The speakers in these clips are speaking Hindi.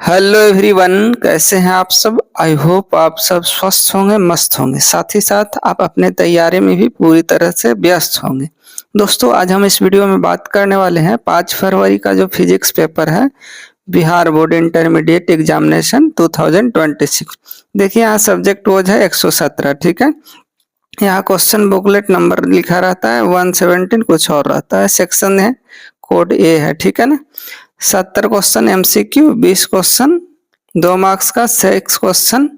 हेलो एवरीवन, कैसे हैं आप सब। आई होप आप सब स्वस्थ होंगे, मस्त होंगे। साथ ही साथ आप अपने तैयारी में भी पूरी तरह से व्यस्त होंगे। दोस्तों, आज हम इस वीडियो में बात करने वाले हैं 5 फरवरी का जो फिजिक्स पेपर है, बिहार बोर्ड इंटरमीडिएट एग्जामिनेशन 2026। देखिए यहाँ सब्जेक्ट वोज है 117। ठीक है, यहाँ क्वेश्चन बुकलेट नंबर लिखा रहता है 117, कुछ और रहता है। सेक्शन है कोड ए है। ठीक है ना। 70 क्वेश्चन एमसीक्यू, 20 क्वेश्चन 2 मार्क्स का, 6 क्वेश्चन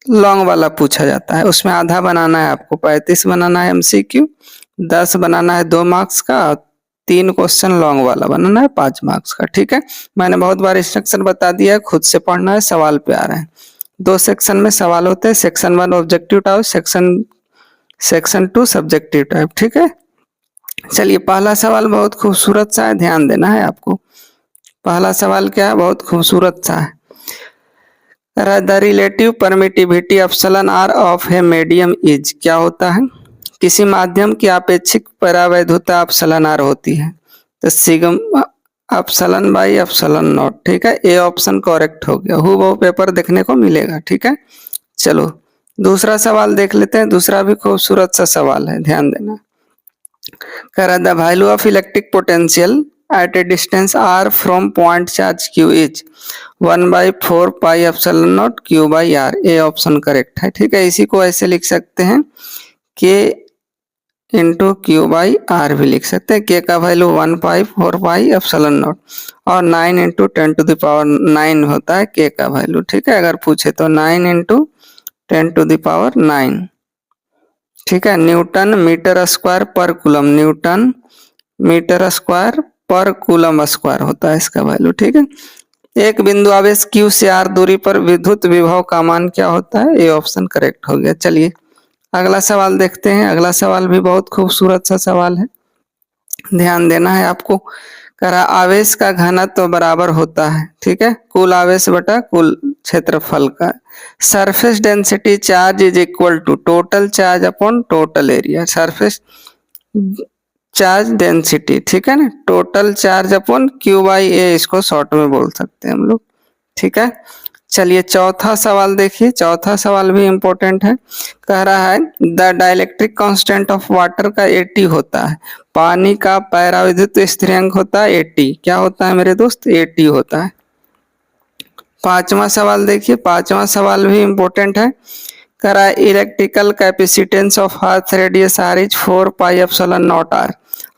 लॉन्ग वाला पूछा जाता है। उसमें आधा बनाना है आपको, 35 बनाना है एमसीक्यू, 10 बनाना है 2 मार्क्स का, 3 क्वेश्चन लॉन्ग वाला बनाना है 5 मार्क्स का। ठीक है, मैंने बहुत बार इंस्ट्रक्शन बता दिया है, खुद से पढ़ना है, सवाल पे आ रहे हैं। 2 सेक्शन में सवाल होते हैं, section 1 objective type, section 2 subjective type. ठीक है, चलिए पहला सवाल बहुत खूबसूरत सा है, ध्यान देना है आपको। पहला सवाल क्या है, बहुत खूबसूरत सा है। The relative permittivity epsilon R of a medium is, क्या होता है, किसी माध्यम की आपेक्षिक परावैधुता एप्सिलॉन आर होती है, तो sigma epsilon by epsilon not. ठीक है, ए ऑप्शन करेक्ट हो गया, वो पेपर देखने को मिलेगा। ठीक है, चलो दूसरा सवाल देख लेते हैं। दूसरा भी खूबसूरत सा सवाल है, ध्यान देना। करा the value of electric potential at a distance r from point charge q is 1/4 pi epsilon not q by r। A option correct है। ठीक है, इसी को ऐसे लिख सकते हैं k into Q by R भी लिख सकते हैं। k का वैल्यू 1/4 पाई एप्सिलॉन नॉट और 9 इंटू 10⁹ होता है k का वैल्यू। ठीक है, अगर पूछे तो 9 इंटू 10⁹ ठीक है, न्यूटन मीटर स्क्वायर पर कूलम, न्यूटन मीटर स्क्वायर पर कूलम स्क्वायर होता है इसका वैल्यू। ठीक है, एक बिंदु आवेश Q से R दूरी पर विद्युत विभव का मान क्या होता है, ये ऑप्शन करेक्ट हो गया। चलिए अगला सवाल देखते हैं। अगला सवाल भी बहुत खूबसूरत सा सवाल है, ध्यान देना है आपको। करा आवेश का घनत्व तो बराबर होता है, ठीक है, कुल आवेश बटा कुल क्षेत्रफल का। Surface density charge is equal to total charge upon total area. Surface charge density, ठीक है ना, total charge upon Q by A, इसको शॉर्ट में बोल सकते हैं हम लोग। ठीक है, चलिए चौथा सवाल देखिए। चौथा सवाल भी इंपॉर्टेंट है। कह रहा है the dielectric constant of water का 80 होता है, पानी का पराविद्युत स्थिरांक होता है 80। क्या होता है मेरे दोस्त, 80 होता है। पांचवा सवाल देखिए। पांचवा सवाल भी इंपॉर्टेंट है। करा electrical capacitance of earth radius R is 4 pi epsilon naught R.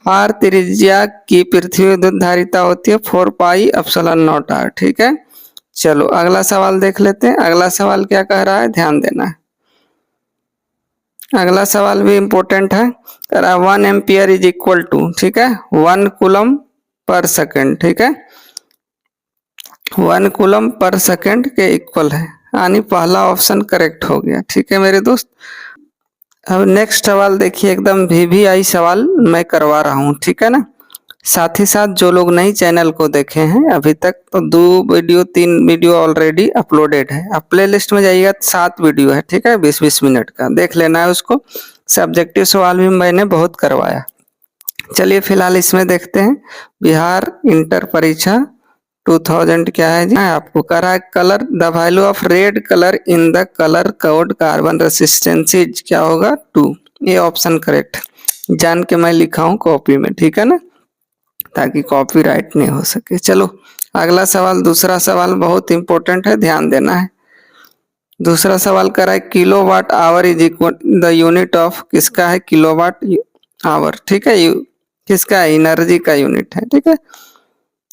R त्रिज्या की पृथ्वी विद्युत धारिता होती है 4 पाई एप्सिलॉन नॉट आर। ठीक है, चलो अगला सवाल देख लेते हैं। अगला सवाल क्या कह रहा है, ध्यान देना है। अगला सवाल भी इंपॉर्टेंट है। कह रहा है 1 एम्पियर इज इक्वल टू, ठीक है, 1 कूलम पर सेकेंड। ठीक है, 1 कूलम पर सेकेंड के इक्वल है, यानी पहला ऑप्शन करेक्ट हो गया। ठीक है मेरे दोस्त, अब नेक्स्ट सवाल देखिए, एकदम वीवीआई सवाल मैं करवा रहा हूँ। ठीक है ना, साथ ही साथ जो लोग नई चैनल को देखे हैं अभी तक, तो 3 वीडियो ऑलरेडी अपलोडेड है। अब प्ले लिस्ट में जाइएगा, 7 वीडियो है। ठीक है, 20-20 मिनट का देख लेना है उसको। सब्जेक्टिव सवाल भी मैंने बहुत करवाया। चलिए फिलहाल इसमें देखते हैं। बिहार इंटर परीक्षा 2000 क्या है जी, आपको कह रहा है colour the value of red colour in the colour code carbon resistance क्या होगा 2। ये ऑप्शन करेक्ट जान के मैं लिखा हूँ कॉपी में, ठीक है ना, ताकि कॉपीराइट नहीं हो सके। चलो अगला सवाल, दूसरा सवाल बहुत इंपॉर्टेंट है, ध्यान देना है। दूसरा सवाल कर रहा है kilowatt hour is equal the unit of, किसका है, किलोवाट आवर। ठीक है, किसका है, एनर्जी का यूनिट है। ठीक है,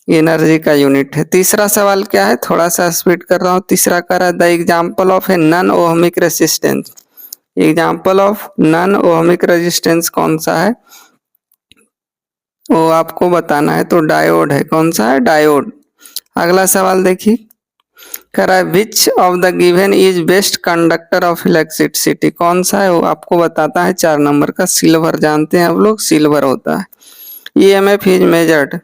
एनर्जी का यूनिट है। तीसरा सवाल क्या है, थोड़ा सा स्पीड कर रहा हूँ। तीसरा कर रहा है the example of a non ohmic resistance. Example of non ohmic resistance कौन सा है, वो आपको बताना है। तो डायोड है, कौन सा है, डायोड। अगला सवाल देखिए, कह रहा है विच of the given is best conductor of electricity. कौन सा है, वो आपको बताता है 4 नंबर का। सिल्वर, जानते हैं आप लोग, सिल्वर होता है। ईएमएफ इज मेजर्ड,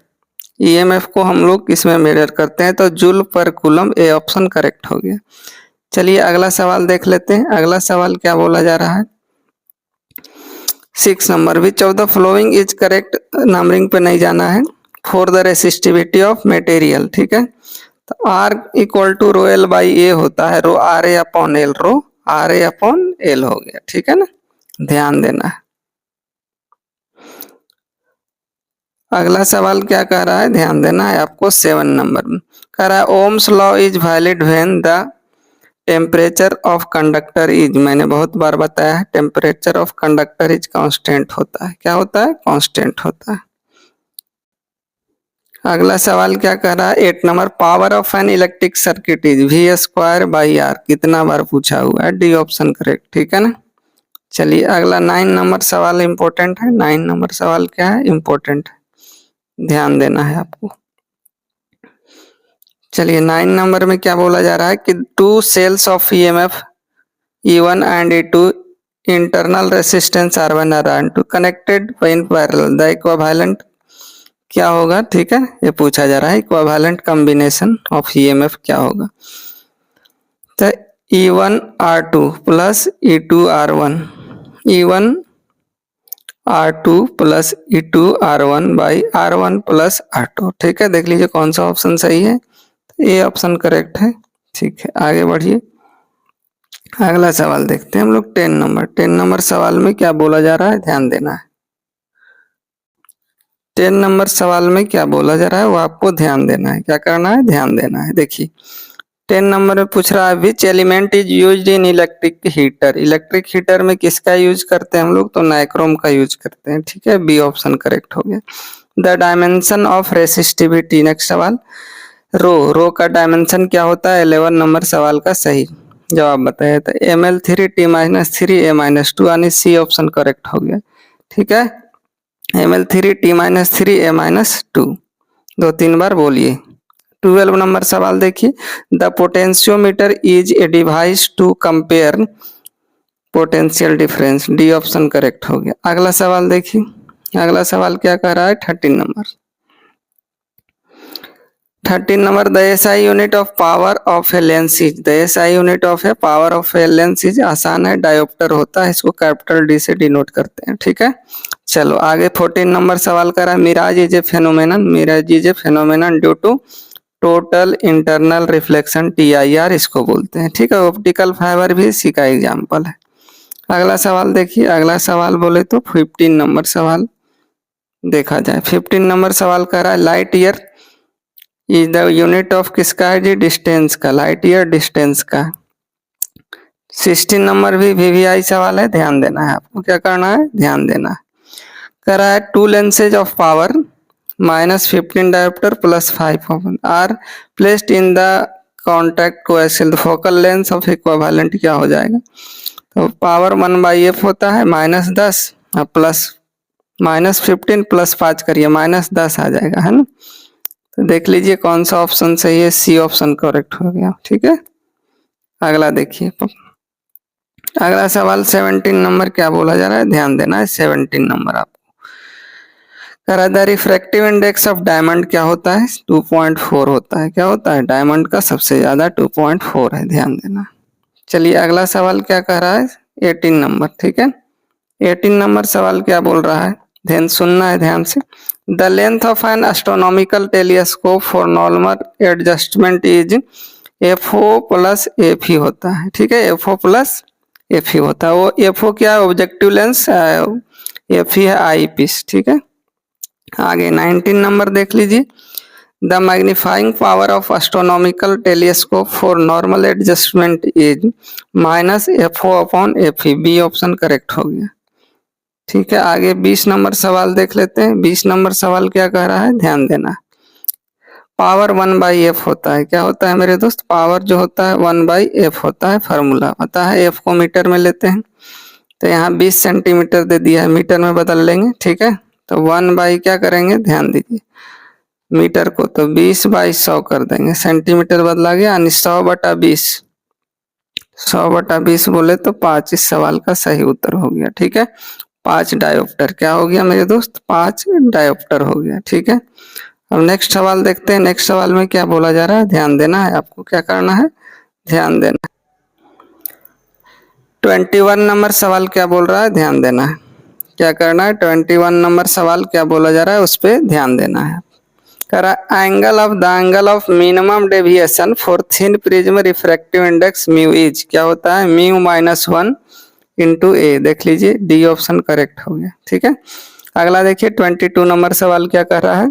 ईएमएफ को हम लोग किसमें मेजर करते हैं, तो जूल पर कूलम। ए ऑप्शन करेक्ट हो गया। चलिए अगला सवाल देख लेते हैं। अगला सवाल क्या बोला जा रहा है, 6 number, which of the following is correct, numbering पे नहीं जाना है, for the resistivity of material. ठीक है, तो R equal to rho L by A होता है, rho R A upon L, rho R A upon L हो गया, ठीक है ना, ध्यान देना है। अगला सवाल क्या कह रहा है, ध्यान देना है आपको, 7 नंबर में कह रहा है Ohm's law is valid when the temperature of conductor is, मैंने बहुत बार बताया है temperature of conductor is constant होता है, क्या होता है, कांस्टेंट होता है। अगला सवाल क्या कह रहा है, 8 number, power of an electric circuit is V square by R, कितना बार पूछा हुआ है, डी ऑप्शन करेक्ट, ठीक है ना। चलिए अगला 9 नंबर सवाल इंपॉर्टेंट है, 9 नंबर सवाल क्या है, इंपॉर्टेंट है, ध्यान देना है आपको। चलिए 9 नंबर में क्या बोला जा रहा है कि two cells of EMF E1 and E2 internal resistance R1 R2 connected in parallel, the equivalent क्या होगा, ठीक है, ये पूछा जा रहा है इक्विवेलेंट कॉम्बिनेशन ऑफ ईएमएफ क्या होगा। तो E1 R2 plus E2 R1, E1 R2 plus E2 R1 by R1 plus R2, ठीक है, देख लीजिए कौन सा ऑप्शन सही है, ये ऑप्शन करेक्ट है, ठीक है। आगे बढ़िए, अगला सवाल देखते हैं हम लोग 10 नंबर। 10 नंबर सवाल में क्या बोला जा रहा है, ध्यान देना है। 10 नंबर सवाल में क्या बोला जा रहा है वो आपको ध्यान देना है, क्या करना है, ध्यान देना है। देखिए 10 नंबर में पूछ रहा है which element is used in electric heater, electric heater में किसका यूज करते हैं हम लोग, तो नाइक्रोम का यूज करते हैं, ठीक है, बी ऑप्शन करेक्ट हो गया। The dimension of resistivity, next सवाल, रो का डायमेंशन क्या होता है, 11 नंबर सवाल का सही जवाब बताया था, ml3 t-3 a-2, यानी सी ऑप्शन करेक्ट हो गया, ठीक है, ml3 t-3 a-2, 2-3 बार बोलिए। 12 नंबर सवाल देखिए, the potentiometer is a device to compare potential difference, D option correct हो गया। अगला सवाल देखिए, अगला सवाल क्या कह रहा है, 13 number. 13 number, the SI unit of power of a lens is, the SI unit of A power of a lens is, आसान है, डायोप्टर होता है, इसको कैपिटल डी से डिनोट करते हैं, ठीक है। चलो आगे 14 नंबर सवाल करा, mirage is a phenomenon, mirage is a phenomenon due to total internal reflection TIR इसको बोलते हैं, ठीक है, ऑप्टिकल फाइबर भी इसी का एग्जाम्पल है। अगला सवाल देखिए, अगला सवाल बोले तो 15 नंबर सवाल देखा जाए। 15 नंबर सवाल कर रहा है light year is the unit of किसका है जी, डिस्टेंस का, लाइट ईयर डिस्टेंस का। 16 नंबर भी VVI सवाल है, ध्यान देना है आपको, क्या करना है, ध्यान देना है। कह रहा है two lenses of power -15 dioptre plus 5 open are placed in the contact coaxial, focal length of equivalent क्या हो जाएगा, तो पावर 1/f होता है -10 प्लस -15 प्लस 5 करिए -10 आ जाएगा, है ना। तो देख लीजिए कौन सा ऑप्शन सही है, सी ऑप्शन करेक्ट हो गया, ठीक है। अगला देखिए, अगला सवाल 17 नंबर क्या बोला जा रहा है, ध्यान देना है। 17 नंबर आपको कह रहा है the refractive index of diamond क्या होता है, 2.4 होता है, क्या होता है, डायमंड का सबसे ज्यादा 2.4 है, ध्यान देना। चलिए अगला सवाल क्या कह रहा है, 18 नंबर, ठीक है। 18 नंबर सवाल क्या बोल रहा है, ध्यान सुनना है ध्यान से। The length of N astronomical telescope for normal adjustment is FO plus FE होता है, ठीक है, FO प्लस FE होता है। वो FO क्या है, ऑब्जेक्टिव लेंस, FE है आई पीस, ठीक है। आगे 19 नंबर देख लीजिए, the magnifying power of astronomical telescope for normal adjustment is -FO upon FE, B option correct हो गया, ठीक है। आगे 20 नंबर सवाल देख लेते हैं। 20 नंबर सवाल क्या कह रहा है, ध्यान देना। पावर 1/f होता है, क्या होता है मेरे दोस्त, पावर जो होता है 1/f होता है, फार्मूला पता है, f को मीटर में लेते हैं, तो यहाँ 20 सेंटीमीटर दे दिया है, मीटर में बदल लेंगे, ठीक है। तो 1 क्या करेंगे, ध्यान दीजिए, मीटर को तो 20/100 कर देंगे, सेंटीमीटर बदला गया, यानी 100/20, 100/20 बोले तो 5, इस सवाल का सही उत्तर हो गया, ठीक है। 5 डायोप्टर क्या हो गया मेरे दोस्त, 5 डायोप्टर हो गया, ठीक है। अब नेक्स्ट सवाल देखते हैं। नेक्स्ट सवाल में क्या बोला जा रहा है, ध्यान देना है आपको, क्या करना है, ध्यान देना। 21 नंबर सवाल क्या बोल रहा है, ध्यान देना है, क्या करना है। 21 नंबर सवाल क्या बोला जा रहा है, उस पर ध्यान देना है। करा angle of minimum deviation for thin prism refractive index mu is क्या होता है, म्यू -1 इंटू ए। देख लीजिए डी ऑप्शन करेक्ट हो गया। ठीक है, अगला देखिए 22 नंबर सवाल क्या कह रहा है,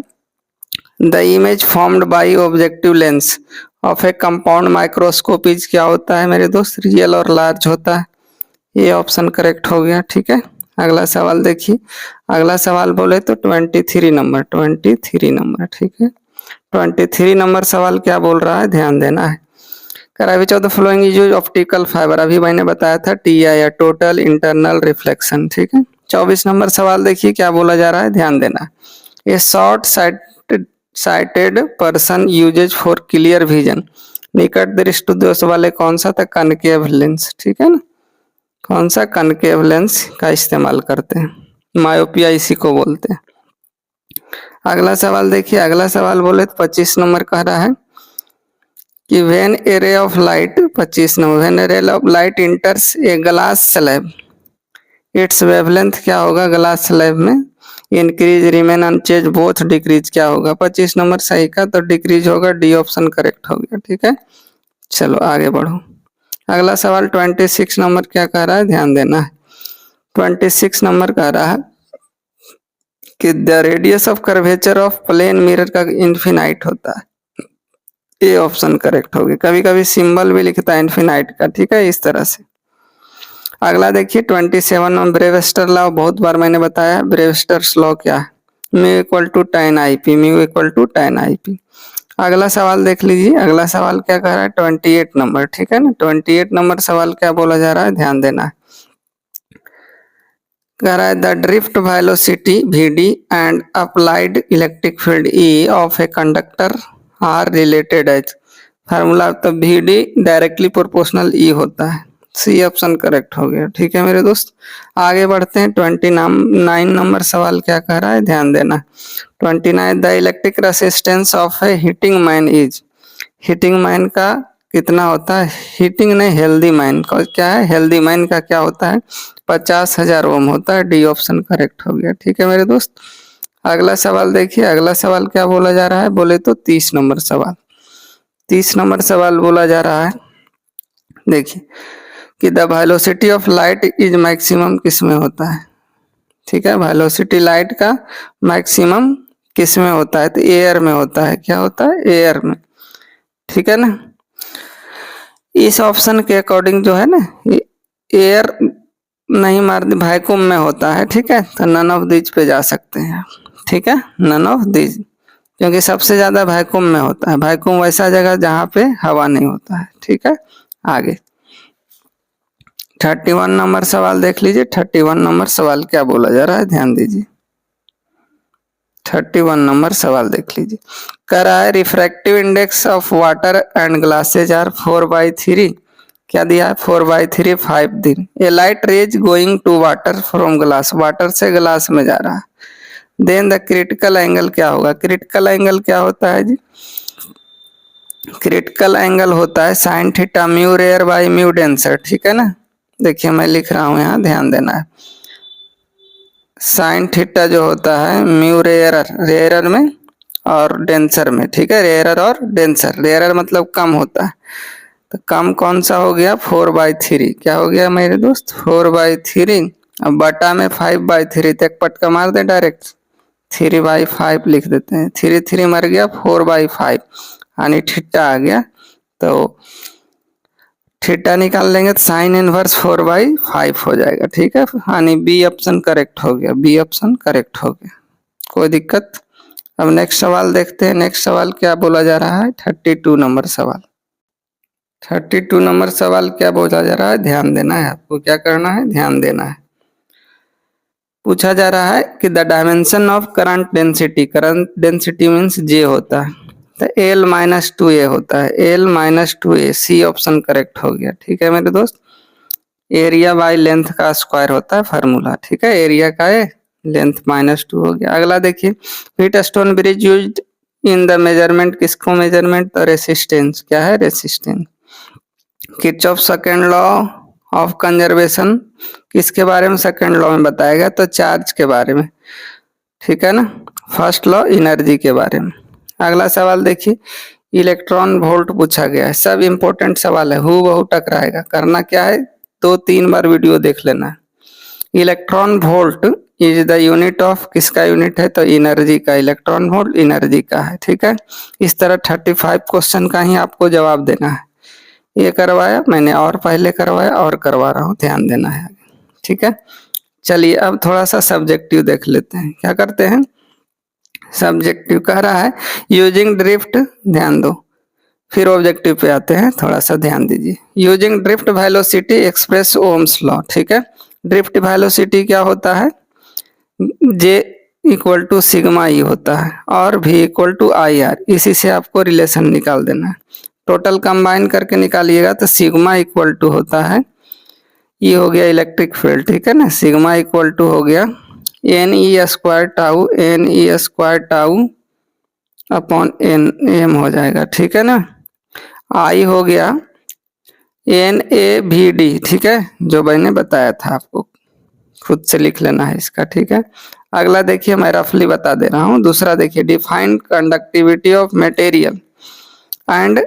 the image formed by objective lens of A compound microscope is क्या होता है मेरे दोस्त, रियल और लार्ज होता है। ये ऑप्शन करेक्ट हो गया। ठीक है, अगला सवाल देखिए, अगला सवाल बोले तो 23 नंबर। ठीक है, 23 नंबर सवाल क्या बोल रहा है, ध्यान देना है। करा विच of the following is use optical fibre, अभी मैंने बताया था टीआई या टोटल इंटरनल रिफ्लेक्शन। ठीक है, 24 नंबर सवाल देखिए क्या बोला जा रहा है, ध्यान देना। A short sighted person uses for clear vision, निकट दृष्टि दोष वाले कौन सा था, कनकेव लेंस। ठीक है ना, कौन सा, कनकेव लेंस का इस्तेमाल करते हैं, मायोपिया इसी को बोलते हैं। अगला सवाल देखिए, अगला सवाल बोले तो 25 नंबर कह रहा है कि when a ray of light, 25 number, when a ray of light enters a glass slab its wavelength क्या होगा, ग्लास स्लैब में increase remain unchange both decrease क्या होगा, 25 नंबर सही का तो डिक्रीज होगा, डी ऑप्शन करेक्ट हो गया। ठीक है, चलो आगे बढ़ो। अगला सवाल 26 नंबर क्या कह रहा है, ध्यान देना है। 26 नंबर कह रहा है कि the radius of curvature of plane mirror का इन्फिनाइट होता है। ये ऑप्शन करेक्ट होगी, कभी कभी सिंबल भी लिखता है इन्फिनाइट का। ठीक है, इस तरह से। अगला देखिए 27 नंबर, ब्रेवस्टर लॉ, बहुत बार मैंने बताया ब्रेवस्टर्स लॉ क्या है, mu equal to tan IP, mu equal to tan IP। अगला सवाल देख लीजिए, अगला सवाल क्या कह रहा है, 28 नंबर। ठीक है ना, 28 नंबर सवाल क्या बोला जा रहा है, ध्यान देना है। कह रहा है the drift velocity VD and applied electric field E of a conductor are related as, formula तो VD डायरेक्टली प्रोपोर्शनल E होता है, सी ऑप्शन करेक्ट हो गया। ठीक है मेरे दोस्त, आगे बढ़ते हैं। 29 नंबर सवाल क्या कह रहा है, ध्यान देना। 29, the electric resistance of A heating man is, heating man का कितना होता है, हीटिंग नहीं हेल्दी मैन का क्या है, हेल्दी मैन का क्या होता है, 50,000 ओम होता है, डी ऑप्शन करेक्ट हो गया। ठीक है मेरे दोस्त, अगला सवाल देखिए, अगला सवाल क्या बोला जा रहा है, बोले तो 30 नंबर सवाल। 30 नंबर सवाल बोला जा रहा है, देखिए कि the velocity of light is maximum किस में होता है। ठीक है, वेलोसिटी लाइट का मैक्सिमम किस में होता है, तो एयर में होता है, क्या होता है, एयर में। ठीक है ना, इस ऑप्शन के अकॉर्डिंग जो है ना, एयर नहीं मार वैक्यूम में होता है। ठीक है, तो नन ऑफ दीज पे जा सकते हैं। ठीक है, नन ऑफ दीज, क्योंकि सबसे ज्यादा वैक्यूम में होता है, वैक्यूम वैसा जगह जहाँ पे हवा नहीं होता है। ठीक है, आगे 31 नंबर सवाल देख लीजिए। 31 नंबर सवाल क्या बोला जा रहा है, ध्यान दीजिए। 31 नंबर सवाल देख लीजिए, कह रहा है refractive index of water and glasses are 4/3, क्या दिया है 4/3 5 दिन। A light rays going to water from glass, water से ग्लास में जा रहा है, देन द क्रिटिकल एंगल क्या होगा, क्रिटिकल एंगल क्या होता है जी, क्रिटिकल एंगल होता है sine theta mu rare by mu denser. ठीक है ना, देखिए मैं लिख रहा हूँ यहाँ, ध्यान देना है। साइन थीटा जो होता है म्यू रेयर में और डेंसर में। ठीक है, रेयर और डेंसर, रेयर मतलब कम होता है, तो कम कौन सा हो गया 4/3, क्या हो गया मेरे दोस्त 4/3, अब बटा में 5/3, तो एक पटका मार दे डायरेक्ट, 3/5 लिख देते हैं, 3 मर गया, 4/5 यानी थीटा आ गया, तो थीटा निकाल लेंगे तो साइन इनवर्स 4/5 हो जाएगा। ठीक है, यानी बी ऑप्शन करेक्ट हो गया, बी ऑप्शन करेक्ट हो गया, कोई दिक्कत। अब नेक्स्ट सवाल देखते हैं, नेक्स्ट सवाल क्या बोला जा रहा है, 32 नंबर सवाल। 32 नंबर सवाल क्या बोला जा रहा है, ध्यान देना है आपको, क्या करना है, ध्यान देना है। पूछा जा रहा है कि the dimension of current density means J होता है, तो L-2A होता है, L-2A, सी ऑप्शन करेक्ट हो गया। ठीक है मेरे दोस्त, एरिया बाय लेंथ का स्क्वायर होता है फार्मूला। ठीक है, एरिया का है लेंथ -2 हो गया। अगला देखिए, wheat stone bridge used in the measurement, किसको मेजरमेंट, तो रेसिस्टेंस, क्या है resistance. Kirchhoff second law of conservation किसके बारे में सेकंड लॉ में बताया गया, तो चार्ज के बारे में। ठीक है ना, फर्स्ट लॉ एनर्जी के बारे में। अगला सवाल देखिए, इलेक्ट्रॉन वोल्ट पूछा गया है, सब इंपॉर्टेंट सवाल है, हूबहू टकराएगा। करना क्या है, 2-3 बार वीडियो देख लेना है। Electron volt is the unit of, किसका यूनिट है, तो एनर्जी का। इलेक्ट्रॉन वोल्ट एनर्जी का है, ठीक है। इस तरह 35 क्वेश्चन का ही आपको जवाब देना है। ये करवाया मैंने और पहले करवाया और करवा रहा हूँ, ध्यान देना है, ठीक है। चलिए अब थोड़ा सा सब्जेक्टिव देख लेते हैं। क्या करते हैं, सब्जेक्टिव कह रहा है यूजिंग ड्रिफ्ट, ध्यान दो, फिर ऑब्जेक्टिव पे आते हैं, थोड़ा सा ध्यान दीजिए। Using drift velocity express Ohm's law, ठीक है। ड्रिफ्ट वेलोसिटी क्या होता है, जे इक्वल टू सिग्मा ई होता है और भी इक्वल टू आई आर, इसी से आपको रिलेशन निकाल देना है। टोटल कंबाइन करके निकालिएगा तो सिग्मा इक्वल टू होता है, ये हो गया इलेक्ट्रिक फील्ड, ठीक है ना। सिग्मा इक्वल टू हो गया n e square tau, n e square tau upon n m हो जाएगा, ठीक है ना। आई हो गया एन ए वी डी, ठीक है, जो मैंने बताया था आपको, खुद से लिख लेना है इसका, ठीक है। अगला देखिए, मैं रफली बता दे रहा हूँ। दूसरा देखिए, define conductivity of material and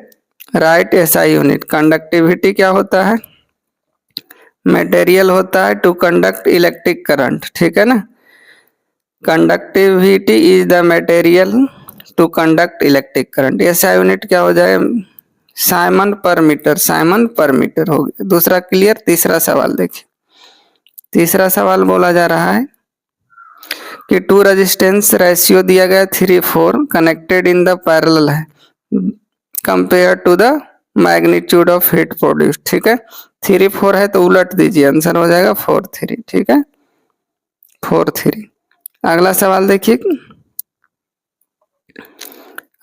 right SI unit. Conductivity क्या होता है, मटेरियल होता है टू कंडक्ट इलेक्ट्रिक करंट, ठीक है ना। Conductivity is the material to conduct electric current. SI unit क्या हो जाए, साइमन पर मीटर, साइमन पर मीटर हो गया। दूसरा क्लियर। तीसरा सवाल देखिए, तीसरा सवाल बोला जा रहा है कि टू रेजिस्टेंस रेशियो दिया गया 3:4 कनेक्टेड इन द पैरेलल है compare to the magnitude of heat produce, ठीक है। 3:4 है तो उलट दीजिए, आंसर हो जाएगा 4:3, ठीक है, 4:3। अगला सवाल देखिए,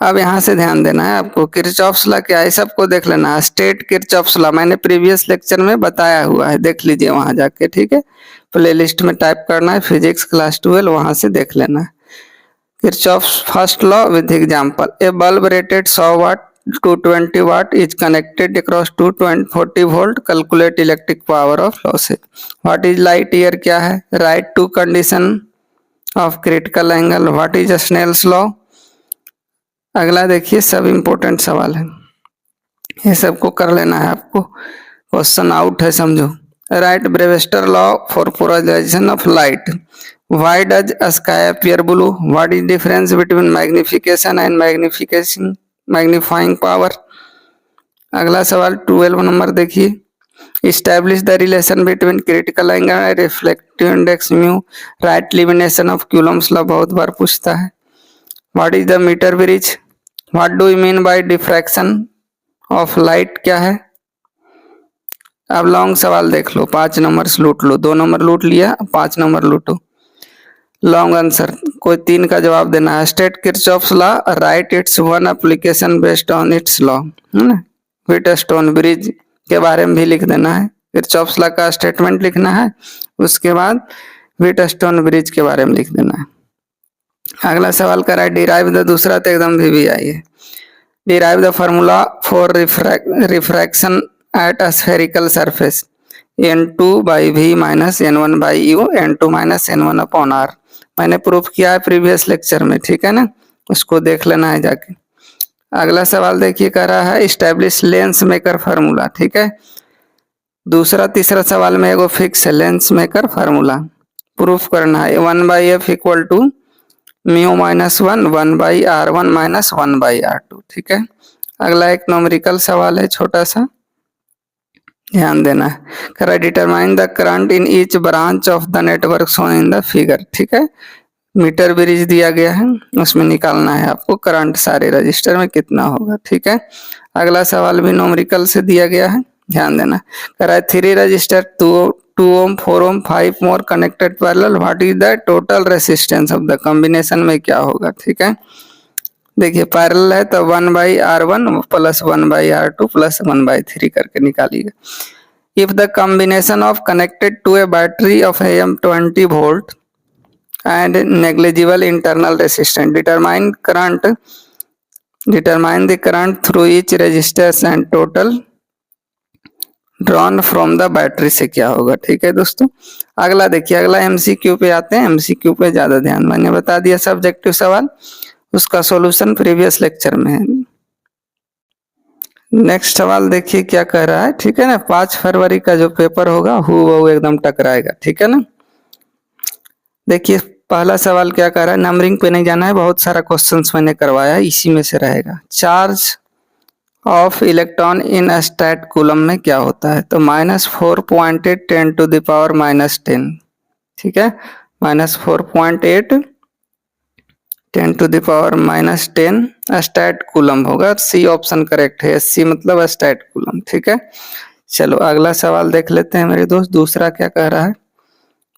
अब यहाँ से ध्यान देना है आपको, किरचॉफ्स लॉ क्या है सबको देख लेना है। स्टेट किरचॉफ्स लॉ मैंने प्रीवियस लेक्चर में बताया हुआ है, देख लीजिए वहां जाके, ठीक है। प्लेलिस्ट में टाइप करना है फिजिक्स क्लास 12, वहां से देख लेना है। Kirchhoff's first law with example, a bulb rated 100 watt to 20 watt is connected across 240 volt, calculate electric power of losses. What is light year क्या है, right to condition of critical angle, what is Snell's law। अगला देखिए, सब इंपॉर्टेंट सवाल है, ये सबको कर लेना है आपको, क्वेश्चन आउट है समझो। Write Brewster law for polarization of light, why does sky appear blue, what is difference between magnification and magnification magnifying power. अगला सवाल 12 नंबर देखिए, establish the relation between critical angle and reflective index mu, write limitation of Coulomb's law बहुत बार पूछता है। What is the meter bridge, what do you mean by diffraction of light क्या है। अब लॉन्ग सवाल देख लो, 5 नंबर लूट लो, 2 नंबर लूट लिया, 5 नंबर लूटो। लॉन्ग आंसर कोई 3 का जवाब देना है। State Kirchhoff's law, right it's one application based on it's law, है ना। व्हीटस्टोन ब्रिज के बारे में भी लिख देना है, किरचॉफ्स लॉ का स्टेटमेंट लिखना है, उसके बाद व्हीटस्टोन ब्रिज के बारे में लिख देना है। अगला सवाल कर रहा है डिराइव द, दूसरा तो एकदम भी आई है, derive the formula for refraction at a spherical surface, n2 by v minus n1 by u, n2 minus n1 upon r। मैंने प्रूफ किया है प्रीवियस लेक्चर में, ठीक है ना, उसको देख लेना है जाके। अगला सवाल देखिए, कह रहा है इस्टेब्लिश लेंस मेकर फार्मूला, ठीक है। दूसरा तीसरा सवाल में एगो फिक्स है लेंस मेकर फार्मूला, प्रूफ करना है। 1/f equal to mu minus 1, 1/r1 minus 1/r2, ठीक है। अगला एक न्यूमेरिकल सवाल है छोटा सा, ध्यान देना है। करा determine the current in each branch of the network shown in the figure, ठीक है। मीटर ब्रिज दिया गया है, उसमें निकालना है आपको करंट सारे रजिस्टर में कितना होगा, ठीक है। अगला सवाल भी न्यूमेरिकल से दिया गया है, ध्यान देना। करा 3 resistor 2 ohm 4 ohm 5 more connected parallel, what is the total resistance of the combination में क्या होगा, ठीक है। देखिए पैरेलल है तो 1/r1 प्लस 1/r2 प्लस 1/3 करके निकालिएगा। If the combination of connected to a battery of AM 20 volt and negligible internal resistance, determine the current through each resistance and total drawn from the battery से क्या होगा, ठीक है दोस्तों। अगला देखिए, अगला MCQ पे आते हैं, MCQ पे ज्यादा ध्यान, मैंने बता दिया सब्जेक्टिव सवाल। उसका सॉल्यूशन प्रीवियस लेक्चर में है। नेक्स्ट सवाल देखिए क्या कह रहा है, ठीक है ना। 5 फरवरी का जो पेपर होगा हूबहू एकदम टकराएगा, ठीक है ना। देखिए पहला सवाल क्या कह रहा है, नंबरिंग पे नहीं जाना है, बहुत सारा क्वेश्चंस मैंने करवाया है, इसी में से रहेगा। Charge of electron in statcoulomb में क्या होता है, तो -4.8 10⁻⁻10, ठीक है। -4.8 10⁻⁻10 स्टैट कूलम होगा। सी ऑप्शन करेक्ट है, सी मतलब स्टैट कूलम, ठीक है। चलो अगला सवाल देख लेते हैं मेरे दोस्त, दूसरा क्या कह रहा है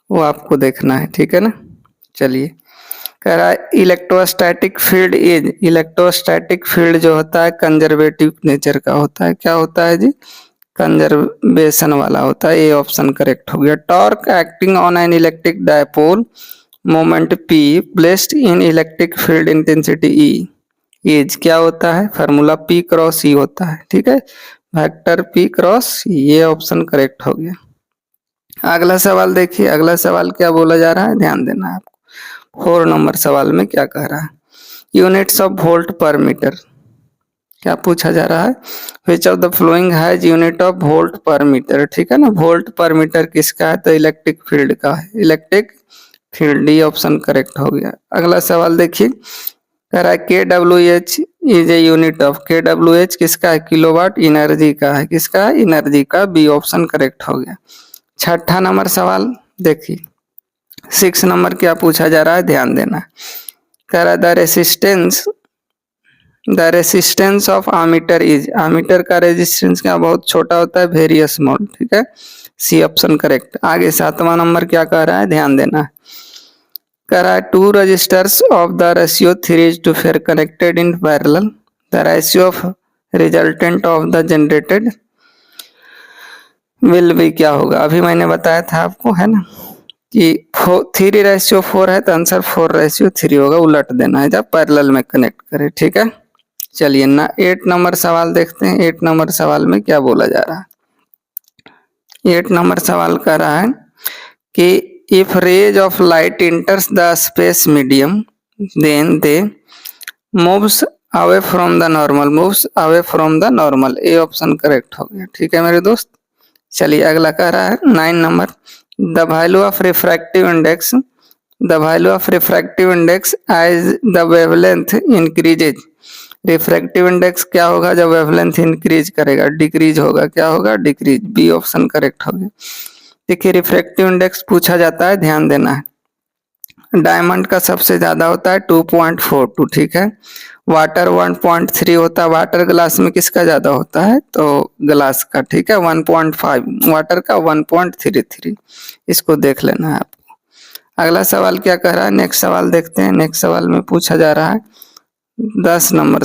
वो आपको देखना है, ठीक है ना। चलिए कह रहा है electrostatic field is, electrostatic field जो होता है कंजर्वेटिव नेचर का होता है। क्या होता है जी, कंजर्वेशन वाला होता है। ये ऑप्शन करेक्ट हो गया। Torque acting on an electric dipole moment P placed in electric field intensity E is क्या होता है, फार्मूला P क्रॉस E होता है, ठीक है। वेक्टर P क्रॉस E, ये ऑप्शन करेक्ट हो गया। अगला सवाल देखिए, अगला सवाल क्या बोला जा रहा है, ध्यान देना है आपको। 4 नंबर सवाल में क्या कह रहा है, यूनिट्स ऑफ वोल्ट पर मीटर। क्या पूछा जा रहा है, विच of the flowing has unit of volt पर मीटर, ठीक है ना। वोल्ट पर मीटर किसका है, तो इलेक्ट्रिक फील्ड का है, electric field, D option correct हो गया। अगला सवाल देखिए, कह रहा है KWH is a unit of, KWH किसका है, किलोवाट एनर्जी का है, किसका है, एनर्जी का, बी ऑप्शन करेक्ट हो गया। छठा नंबर सवाल देखिए, 6 नंबर क्या पूछा जा रहा है, ध्यान देना। कह रहा है the resistance of ammeter is, ammeter का रेजिस्टेंस क्या बहुत छोटा होता है, वेरी स्मॉल, ठीक है, सी ऑप्शन करेक्ट। आगे 7वां नंबर क्या कह रहा है, ध्यान देना है। कह रहा है 2 resistors of the ratio 3:4 connected in parallel, the ratio of resultant of the generated will भी क्या होगा। अभी मैंने बताया था आपको, है ना, कि 3:4 है तो आंसर 4:3 होगा, उलट देना है जब पैरेलल में कनेक्ट करे, ठीक है। चलिए ना 8 नंबर सवाल देखते हैं। 8 नंबर सवाल में क्या बोला जा रहा है, 8 नंबर सवाल कर रहा है कि if rays of light enters the space medium then they moves away from the normal, moves away from the normal, A option correct हो गया, ठीक है मेरे दोस्त। चलिए अगला कह रहा है 9 number, the value of refractive index, the value of refractive index as the wavelength increases, refractive index क्या होगा जब वेवलेंथ इंक्रीज करेगा, डिक्रीज होगा, क्या होगा, डिक्रीज, बी ऑप्शन करेक्ट हो गया। देखिए रिफ्रैक्टिव इंडेक्स पूछा जाता है, ध्यान देना है। डायमंड का सबसे ज्यादा होता है 2.42, ठीक है। वाटर 1.3 होता है, वाटर ग्लास में किसका ज्यादा होता है, तो ग्लास का, ठीक है। 1.5 वाटर का, 1.33, इसको देख लेना है आपको। अगला सवाल क्या कह रहा है, नेक्स्ट सवाल देखते हैं। नेक्स्ट सवाल में पूछा जा रहा है 10 नंबर,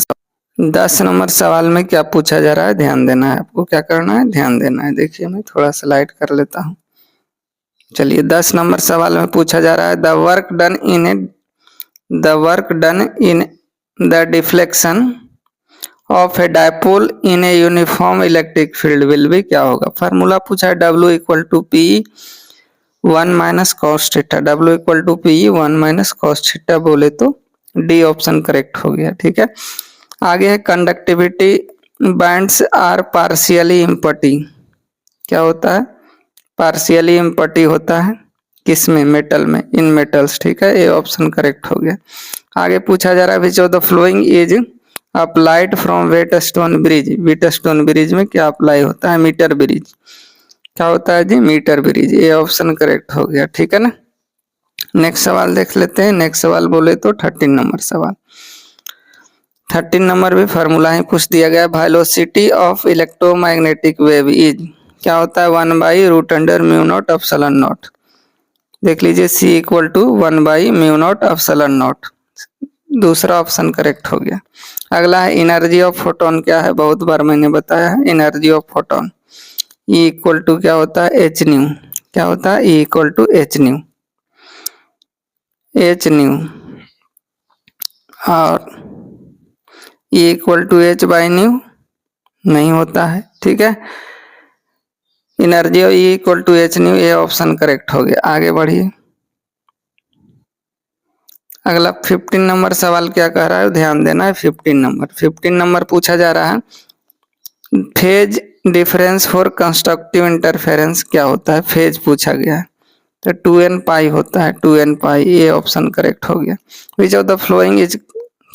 10 नंबर सवाल में क्या पूछा जा रहा है, ध्यान देना है आपको। क्या करना है, ध्यान देना है। देखिए मैं थोड़ा स्लाइड कर लेता हूँ। चलिए 10 नंबर सवाल में पूछा जा रहा है the work done in the deflection of A dipole in a uniform electric field will भी क्या होगा। फार्मूला पूछा है W = P 1 - cos theta, W = P 1 - cos theta बोले तो डी ऑप्शन करेक्ट हो गया, ठीक है। आगे है conductivity bands are partially empty, क्या होता है, पार्शियली इम्पटी होता है किसमें, मेटल में, इन मेटल्स, ठीक है, ये ऑप्शन करेक्ट हो गया। आगे पूछा जा रहा है विच of the following is applied from Wheatstone bridge, Wheatstone bridge में क्या अप्लाई होता है, मीटर ब्रिज, क्या होता है जी, मीटर ब्रिज, ये ऑप्शन करेक्ट हो गया, ठीक है ना। नेक्स्ट सवाल देख लेते हैं। नेक्स्ट सवाल बोले तो 13 नंबर सवाल, 13 नंबर भी फार्मूला ही पूछ दिया गया। Velocity of electromagnetic wave is, क्या होता है, 1/√μ0 ε0, देख लीजिए C = 1/μ0 ε0, दूसरा ऑप्शन करेक्ट हो गया। अगला है एनर्जी ऑफ फोटोन, क्या है, बहुत बार मैंने बताया है, एनर्जी ऑफ फोटोन E = क्या होता है, hν, क्या होता है, E = hν, और E = h/ν नहीं होता है, ठीक है। एनर्जी और E = hν, ये ऑप्शन करेक्ट हो गया। आगे बढ़िए, अगला 15 नंबर सवाल क्या कह रहा है, ध्यान देना है। 15 नंबर पूछा जा रहा है, phase difference for constructive interference क्या होता है, फेज पूछा गया है। तो 2n पाई होता है, 2n पाई, ये ऑप्शन करेक्ट हो गया। विच of the following is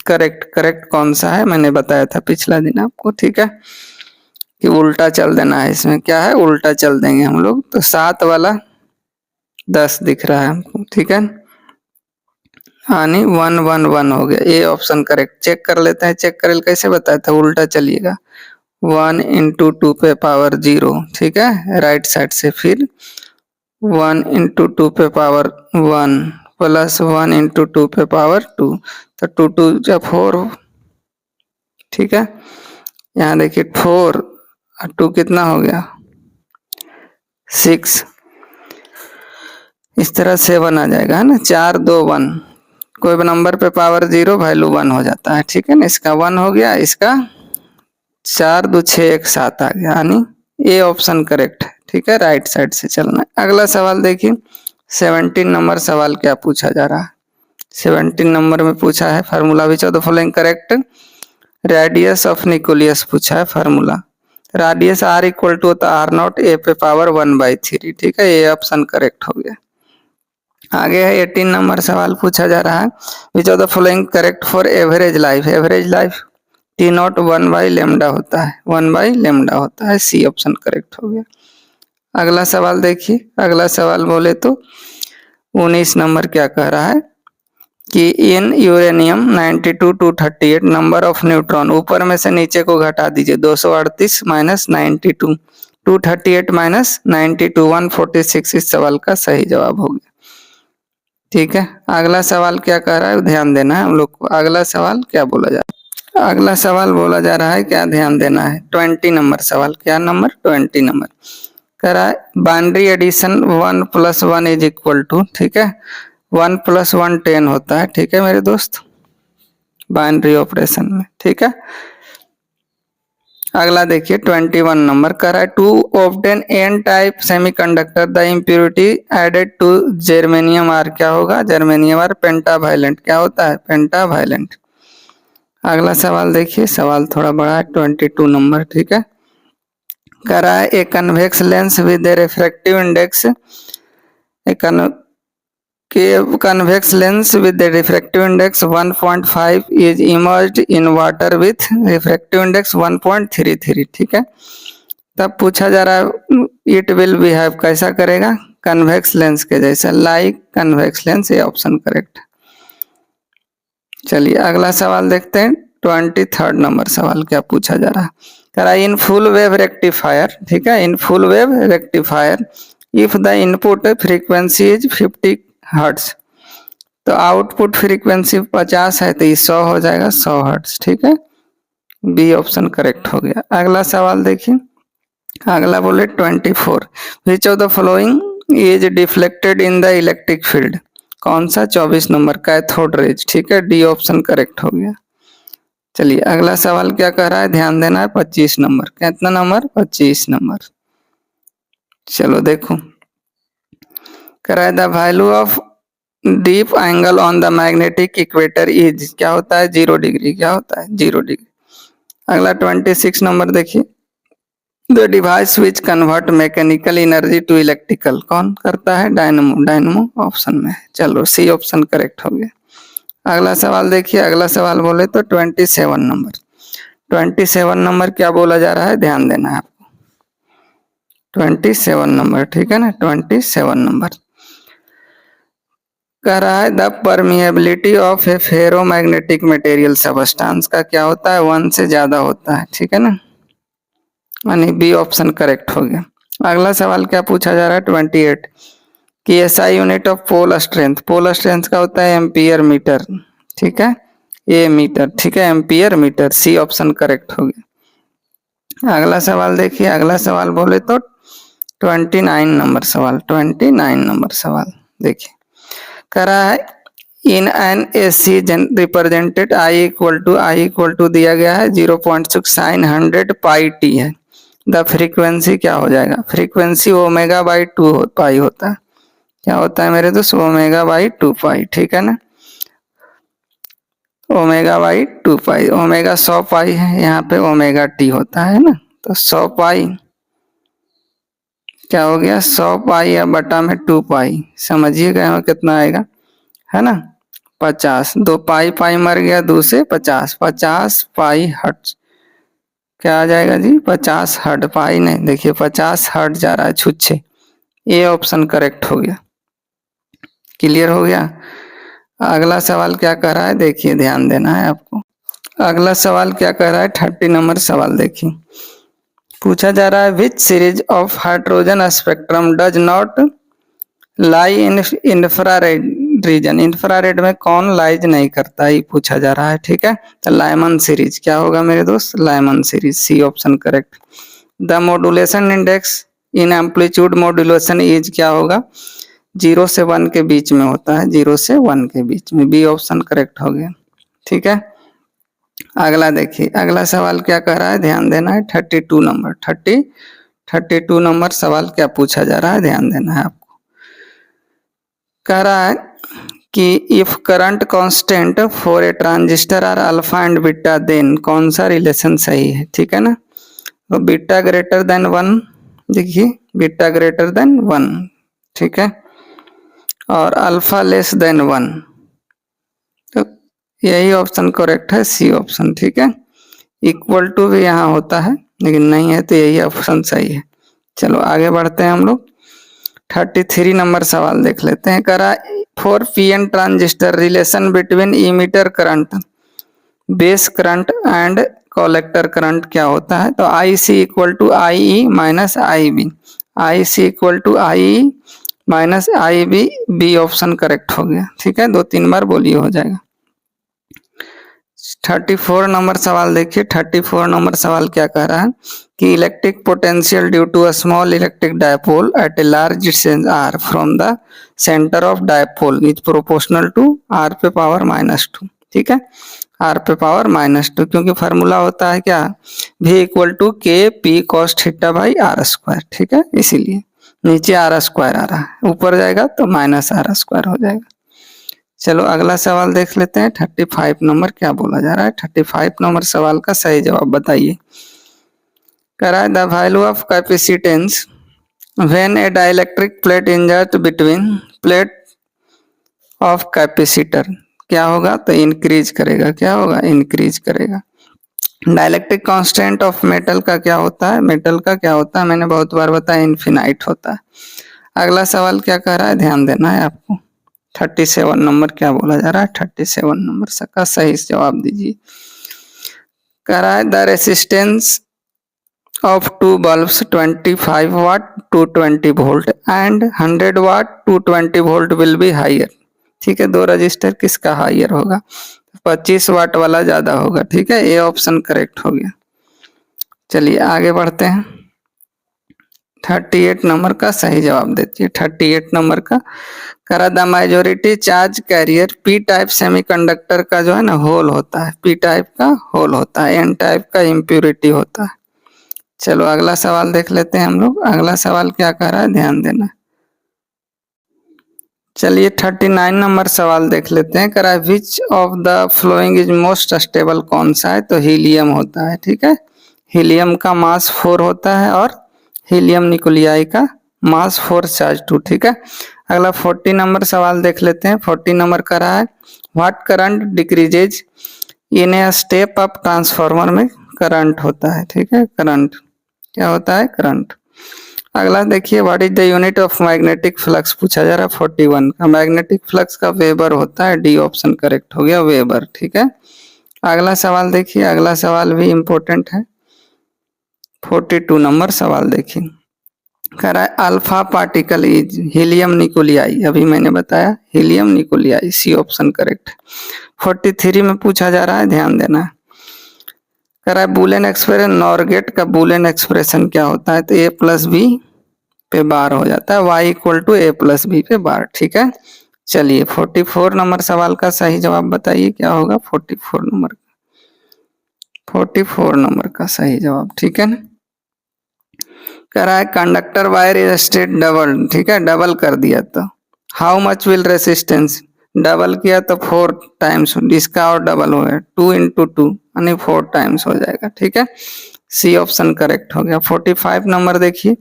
correct, correct कौन सा है, मैंने बताया था पिछला दिन आपको, ठीक है, कि उल्टा चल देना है। इसमें क्या है, उल्टा चल देंगे हम लोग। तो 7 वाला 10 दिख रहा है हमको, ठीक है, यानी 1 1 1 हो गया, ये ऑप्शन करेक्ट। चेक कर लेते हैं, चेक करेल कैसे बताया था, उल्टा चलिएगा, 1 इंटू 2 पे पावर 0, ठीक है, राइट साइड से, फिर 1 इंटू 2 पे पावर 1 प्लस 1 इंटू 2 पे पावर 2, तो 2 2 जब 4, ठीक है, यहाँ देखिए 4 और 2 कितना हो गया, 6, इस तरह 7 आ जाएगा, है ना, 4 2 1, कोई भी नंबर पे पावर 0 वैल्यू 1 हो जाता है, ठीक है ना, इसका 1 हो गया, इसका 4 2 6 1 7 आ गया, यानी ये ऑप्शन करेक्ट है, ठीक है, राइट साइड से चलना है। अगला सवाल देखिए, 17 नंबर सवाल क्या पूछा जा रहा है। 17 नंबर में पूछा है, formula which of the following correct, radius of nucleus पूछा है, formula radius r equal to होता है r0 a पे पावर 1/3, ठीक है, ये ऑप्शन करेक्ट हो गया। आगे है 18 नंबर सवाल पूछा जा रहा है, विच of the following correct for average life, average life T0 1/λ होता है, 1/λ होता है, सी ऑप्शन करेक्ट हो गया। अगला सवाल देखिए, अगला सवाल बोले तो 19 नंबर क्या कह रहा है कि in uranium 92 to 38 number of neutron, ऊपर में से नीचे को घटा दीजिए, 238 माइनस 92, 238 माइनस 92, 146 इस सवाल का सही जवाब हो गया, ठीक है। अगला सवाल क्या कह रहा है, ध्यान देना है हम लोग को। अगला सवाल क्या बोला जा रहा है, अगला सवाल बोला जा रहा है, क्या ध्यान देना है, 20 नंबर सवाल, क्या नंबर, 20 नंबर कह रहा है, binary addition 1 + 1 is equal to, ठीक है, 1 + 1 10 होता है, ठीक है मेरे दोस्त, बाइनरी ऑपरेशन में, ठीक है। अगला देखिए 21 नंबर कह रहा है, to obtain n type semiconductor the impurity added to germanium are, क्या होगा, जर्मेनियम आर पेंटावायलेंट, क्या होता है, पेंटावायलेंट। अगला सवाल देखिए, सवाल थोड़ा बड़ा है, 22 नंबर, ठीक है, कह रहा है, a convex lens with A refractive index, convex lens with the refractive index 1.5 is immersed in water with refractive index 1.33, ठीक है। तब पूछा जा रहा है, इट विल बिहेव कैसा करेगा, कन्वेक्स लेंस के जैसा, लाइक कन्वेक्स लेंस, ये ऑप्शन करेक्ट। चलिए अगला सवाल देखते हैं, 23 नंबर सवाल क्या पूछा जा रहा है, कह रहा है, इन फुल वेव रेक्टिफायर, ठीक है, in full wave rectifier if the input frequency is 50 hertz, तो आउटपुट फ्रीक्वेंसी 50 है, तो ये 100 हो जाएगा, 100 हर्ट्ज, ठीक है, बी ऑप्शन करेक्ट हो गया। अगला सवाल देखिए, अगला बोले 24, विच of the following is deflected in the electric field, कौन सा, 24 नंबर कैथोड रेज, ठीक है, डी ऑप्शन करेक्ट हो गया। चलिए अगला सवाल क्या कह रहा है, ध्यान देना है, 25 नंबर, कितना नंबर, 25 नंबर। चलो देखो, कह रहा है, the value of deep angle on the magnetic equator is, क्या होता है, 0 डिग्री, क्या होता है, 0 डिग्री। अगला 26 नंबर देखिए, the device which convert mechanical energy to electrical, कौन करता है, डायनमो, डायनमो ऑप्शन में है, चलो सी ऑप्शन करेक्ट हो गया। अगला सवाल देखिए, अगला सवाल बोले तो 27 नंबर, 27 नंबर क्या बोला जा रहा है, ध्यान देना है आपको, 27 नंबर, ठीक है ना, 27 नंबर कह रहा है, the permeability of A ferromagnetic material substance का क्या होता है, 1 से ज्यादा होता है, ठीक है ना, यानी बी ऑप्शन करेक्ट हो गया। अगला सवाल क्या पूछा जा रहा है, 28, कि SI unit of pole strength, pole strength का होता है एम्पियर मीटर, ठीक है, ए मीटर, ठीक है, ampere metre, C option correct हो गया। अगला सवाल देखिए, अगला सवाल बोले तो 29 नंबर सवाल, 29 नंबर सवाल देखिए, कह रहा है, in an AC represented I equal to दिया गया है 0.6 साइन 100 पाई टी है, द फ्रीक्वेंसी क्या हो जाएगा, फ्रीक्वेंसी ω/2 पाई होता है, क्या होता है मेरे दोस्त, ω/2 पाई, ठीक है ना। ओमेगा बाई 2 पाई, ओमेगा 100 पाई है, यहाँ पे ओमेगा टी होता है ना, तो 100 पाई क्या हो गया 100 पाई या बटा में 2 पाई, समझिएगा यहाँ कितना आएगा, है ना 50। 2 पाई पाई मर गया, 2 से 50, 50 पाई हर्ट्ज क्या आ जाएगा जी 50 हर्ट्ज, पाई नहीं देखिए 50 हर्ट्ज जा रहा है छुच्छे, ये ऑप्शन करेक्ट हो गया। क्लियर हो गया। अगला सवाल क्या कह रहा है देखिए, ध्यान देना है आपको। अगला सवाल क्या कह रहा है 30 नंबर सवाल देखिए, पूछा जा रहा है which series of hydrogen spectrum does not lie in infrared region, infrared में कौन लाइज नहीं करता, ये पूछा जा रहा है। ठीक है, तो लाइमन सीरीज क्या होगा मेरे दोस्त, Lyman series, C option correct. The modulation index in amplitude modulation is क्या होगा, 0 से 1 के बीच में होता है, 0 से 1 के बीच में, बी ऑप्शन करेक्ट हो गया। ठीक है, अगला देखिए, अगला सवाल क्या कह रहा है, ध्यान देना है 32 नंबर 32 नंबर सवाल क्या पूछा जा रहा है, ध्यान देना है आपको। कह रहा है कि if current constant for a transistor are alpha and beta then कौन सा रिलेशन सही है। ठीक है ना, तो बीटा ग्रेटर देन 1, देखिए बीटा ग्रेटर देन 1, ठीक है, और अल्फा लेस देन 1, तो यही ऑप्शन करेक्ट है, सी ऑप्शन। ठीक है, इक्वल टू भी यहाँ होता है लेकिन नहीं है, तो यही ऑप्शन सही है। चलो आगे बढ़ते हैं हम लोग, 33 नंबर सवाल देख लेते हैं। करा for PN transistor relation between emitter current, base current and collector current क्या होता है, तो I C equal to I E minus I B, I C equal to I E minus I B, B option correct हो गया। ठीक है, 2-3 बार बोलिए हो जाएगा। 34 नंबर सवाल देखिए, 34 नंबर सवाल क्या कह रहा है कि electric potential due to a small electric dipole at a large distance r from the centre of dipole is proportional to r पे पावर -2। ठीक है, आर पे पावर -2, क्योंकि फार्मूला होता है क्या, v equal to k p cos theta by r square. ठीक है, इसीलिए नीचे आर स्क्वायर आ रहा है, ऊपर जाएगा तो माइनस आर स्क्वायर हो जाएगा। चलो अगला सवाल देख लेते हैं, 35 नंबर क्या बोला जा रहा है, 35 नंबर सवाल का सही जवाब बताइए। कह रहा है the value of capacitance when A dielectric plate insert between plate of capacitor क्या होगा, तो इंक्रीज करेगा, क्या होगा इंक्रीज करेगा। डाइलेक्ट्रिक कांस्टेंट ऑफ मेटल का क्या होता है, मेटल का क्या होता है, मैंने बहुत बार बताया इन्फिनाइट होता है। अगला सवाल क्या कह रहा है, ध्यान देना है आपको। 37 नंबर क्या बोला जा रहा है, 37 नंबर का सही जवाब दीजिए। कह रहा है the resistance of two bulbs 25 watt 220 volt and 100 watt 220 volt will be higher। ठीक है, दो रजिस्टर किसका हाइयर होगा, 25 वाट वाला ज्यादा होगा। ठीक है, ये ऑप्शन करेक्ट हो गया। चलिए आगे बढ़ते हैं, 38 नंबर का सही जवाब देती है। 38 नंबर का करा the majority charge carrier P type semiconductor का जो है ना होल होता है, पी टाइप का होल होता है, एन टाइप का इम्प्योरिटी होता है। चलो अगला सवाल देख लेते हैं हम लोग, अगला सवाल क्या कह रहा है, ध्यान देना। चलिए 39 नंबर सवाल देख लेते हैं। कह रहा है विच of the following is most stable, कौन सा है, तो हीलियम होता है। ठीक है, हीलियम का मास 4 होता है और हीलियम निकोलियाई का मास 4 चार्ज 2। ठीक है, अगला 40 नंबर सवाल देख लेते हैं। 40 नंबर कह रहा है what current decreases in a step up transformer में करंट होता है। ठीक है, करंट क्या होता है, करंट। अगला देखिए what is the unit of magnetic flux पूछा जा रहा है 41 का, मैग्नेटिक फ्लक्स का वेबर होता है, डी ऑप्शन करेक्ट हो गया, वेबर। ठीक है, अगला सवाल देखिए, अगला सवाल भी इंपॉर्टेंट है, 42 नंबर सवाल देखिए। कह रहा है अल्फा पार्टिकल इज हीलियम निकोलियाई, अभी मैंने बताया हीलियम निकोलियाई, सी ऑप्शन करेक्ट। 43 में पूछा जा रहा है, ध्यान देना है। कह रहा है बुलियन एक्सप्रेशन, नॉरगेट का बुलियन एक्सप्रेशन क्या होता है, तो ए प्लस बी पे बार हो जाता है, y equal to a plus b पे बार। ठीक है, चलिए 44 नंबर सवाल का सही जवाब बताइए क्या होगा, 44 नंबर का सही जवाब। ठीक है ना, कह रहा है conductor wire is state double, ठीक है डबल कर दिया, तो how much will resistance, double किया तो 4 टाइम्स, इसका और डबल हो गया 2 इंटू 2 यानी 4 टाइम्स हो जाएगा। ठीक है, सी ऑप्शन करेक्ट हो गया। 45 नंबर देखिए,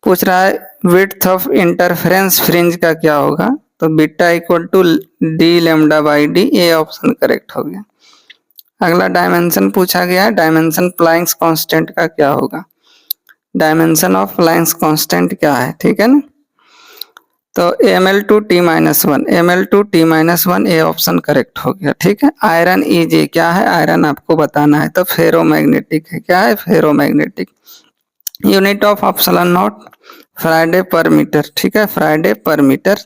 पूछ रहा है विड्थ ऑफ इंटरफेरेंस फ्रिंज का क्या होगा, तो beta equal to d lambda by d, A option correct हो गया। अगला डायमेंशन पूछा गया है, डायमेंशन प्लैंक्स कांस्टेंट का क्या होगा, डायमेंशन ऑफ प्लैंक्स कांस्टेंट क्या है, ठीक है ना, तो ml two t minus one, ml two t minus one, A option correct हो गया। ठीक है, आयरन इज ए, क्या है आयरन आपको बताना है, तो फेरोमैग्नेटिक है, क्या है ferromagnetic. Unit of epsilon not Friday पर मीटर, ठीक है फ्राइडे पर मीटर,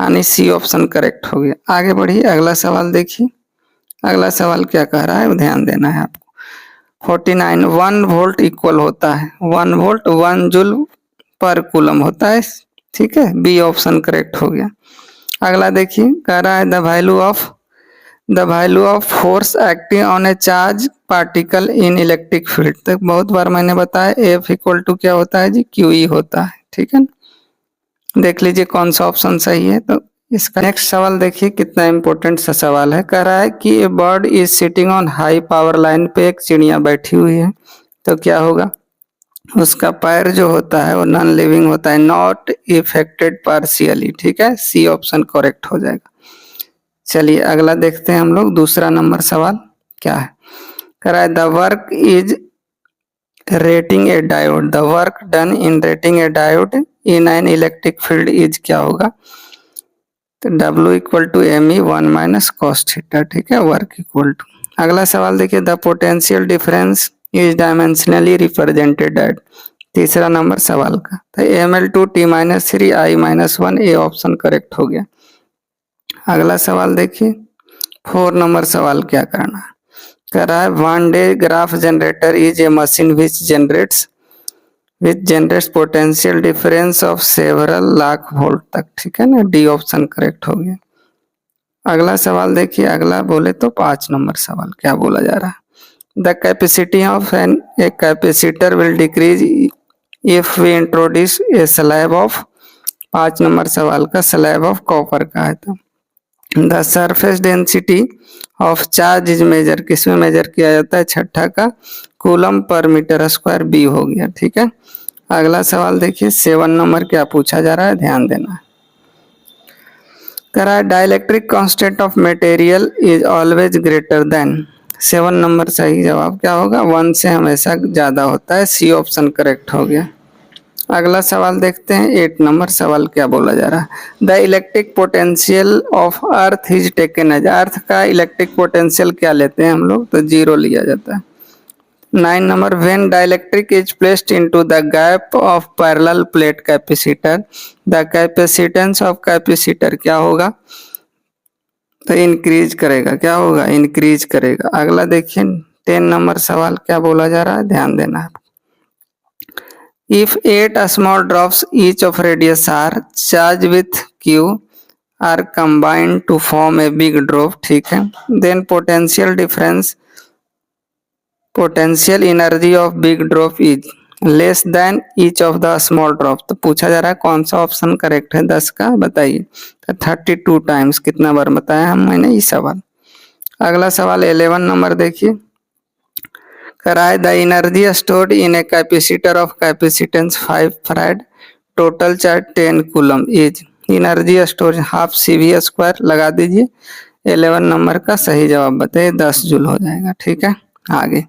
यानी सी ऑप्शन करेक्ट हो गया। आगे बढ़िए, अगला सवाल देखिए, अगला सवाल क्या कह रहा है ध्यान देना है आपको। 49 1 वोल्ट इक्वल होता है, 1 वोल्ट 1 जूल पर कूलम होता है, ठीक है बी ऑप्शन करेक्ट हो गया। अगला देखिए, कह रहा है the value of force acting on A charge particle in electric field, तक बहुत बार मैंने बताया एफ इक्वल टू क्या होता है जी, क्यू ई होता है। ठीक है, देख लीजिए कौन सा ऑप्शन सही है। तो इसका नेक्स्ट सवाल देखिए, कितना इंपॉर्टेंट सा सवाल है, कह रहा है कि a bird is sitting on high power line पे, एक चिड़िया बैठी हुई है, तो क्या होगा, उसका पैर जो होता है वो नॉन लिविंग होता है, नॉट इफेक्टेड पार्शियली, ठीक है सी ऑप्शन करेक्ट हो जाएगा। चलिए अगला देखते हैं हम लोग, दूसरा नंबर सवाल क्या है, कह रहा है the work is rating a diode, the work done in rating a diode in an electric field is, क्या होगा, तो W equal to m e 1 minus cos theta, ठीक है वर्क इक्वल टू। अगला सवाल देखिए, the potential difference is dimensionally represented at, तीसरा नंबर सवाल का, तो ml two t minus three I minus one, A option correct हो गया। अगला सवाल देखिए, 4 नंबर सवाल क्या करना है, कह रहा है one day graph generator is a machine which generates potential difference of several lakh volt तक, ठीक है ना, डी ऑप्शन करेक्ट हो गया। अगला सवाल देखिए, अगला बोले तो 5 नंबर सवाल क्या बोला जा रहा है, the capacity of an a capacitor will decrease if we introduce a slab of, 5 number सवाल का स्लैब ऑफ कॉपर का है, तो the surface density of charge is measure, किसमें मेजर किया जाता है, छठा का coulomb per metre square, B हो गया। ठीक है, अगला सवाल देखिए 7 नंबर क्या पूछा जा रहा है, ध्यान देना है, कह रहा है dielectric constant of material is always greater than, 7 number सही जवाब क्या होगा, 1 से हमेशा ज्यादा होता है, सी ऑप्शन करेक्ट हो गया। अगला सवाल देखते हैं, 8 नंबर सवाल क्या बोला जा रहा है, the electric potential of earth is taken as, earth का इलेक्ट्रिक पोटेंशियल क्या लेते हैं हम लोग, तो 0 लिया जाता है। 9 number, when dielectric is placed into the gap of parallel plate capacitor, the capacitance of capacitor क्या होगा, तो इंक्रीज करेगा, क्या होगा इंक्रीज करेगा। अगला देखिए 10 नंबर सवाल क्या बोला जा रहा है, ध्यान देना है, if 8 small drops each of radius r charged with q are combined to form a big drop, ठीक है, then potential energy of big drop is less than each of the small drop, तो पूछा जा रहा है कौन सा ऑप्शन करेक्ट है 10 का बताइए, तो 32 टाइम्स, कितना बार बताया हम मैंने ये सवाल। अगला सवाल 11 नंबर देखिए, कराए the energy stored in a capacitor of capacitance 5 farad, total charge 10 coulomb is, energy storage half C V square लगा दीजिए, 11 नंबर का सही जवाब बताइए, 10 जूल हो जाएगा। ठीक है, आगे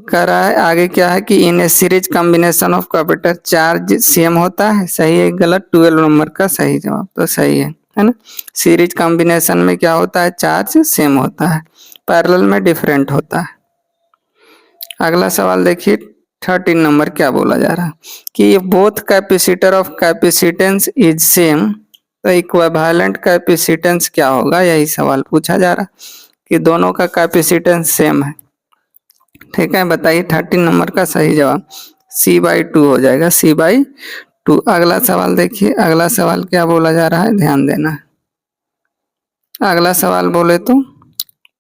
कर रहा है, आगे क्या है कि in a series combination of capacitor charge same होता है, सही है गलत, 12 नंबर का सही जवाब तो सही है ना, सीरीज कॉम्बिनेशन में क्या होता है, चार्ज सेम होता है, पैरेलल में डिफरेंट होता है। अगला सवाल देखिए 13 नंबर क्या बोला जा रहा है कि both capacitor of capacitance is same, तो इक्विवेलेंट कैपेसिटेंस क्या होगा, यही सवाल पूछा जा रहा कि दोनों का कैपेसिटेंस सेम है। ठीक है, बताइए 13 नंबर का सही जवाब C/2 हो जाएगा, C/2। अगला सवाल देखिए, अगला सवाल क्या बोला जा रहा है, ध्यान देना है। अगला सवाल बोले तो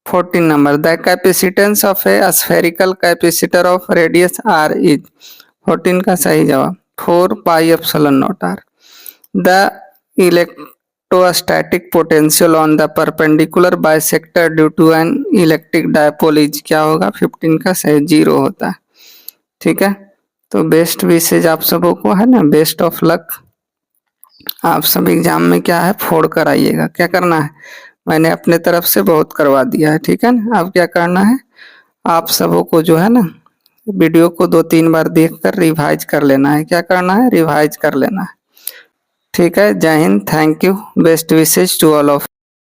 14 number, the capacitance of a spherical capacitor of radius r is, 14 का सही जवाब 4 pi epsilon naught r। The electrostatic potential on the perpendicular bisector due to an electric dipole is क्या होगा 15 का सही 0 होता है। ठीक है, तो बेस्ट विशेज आप सबों को है ना, बेस्ट ऑफ लक। आप सब एग्जाम में क्या है फोड़ कर आइएगा। क्या करना है, मैंने अपने तरफ से बहुत करवा दिया है, ठीक है ना। अब क्या करना है, आप सबों को जो है ना वीडियो को 2-3 बार देखकर रिवाइज कर लेना है। क्या करना है, रिवाइज कर लेना है। ठीक है, जय हिंद, thank you, best wishes to all of.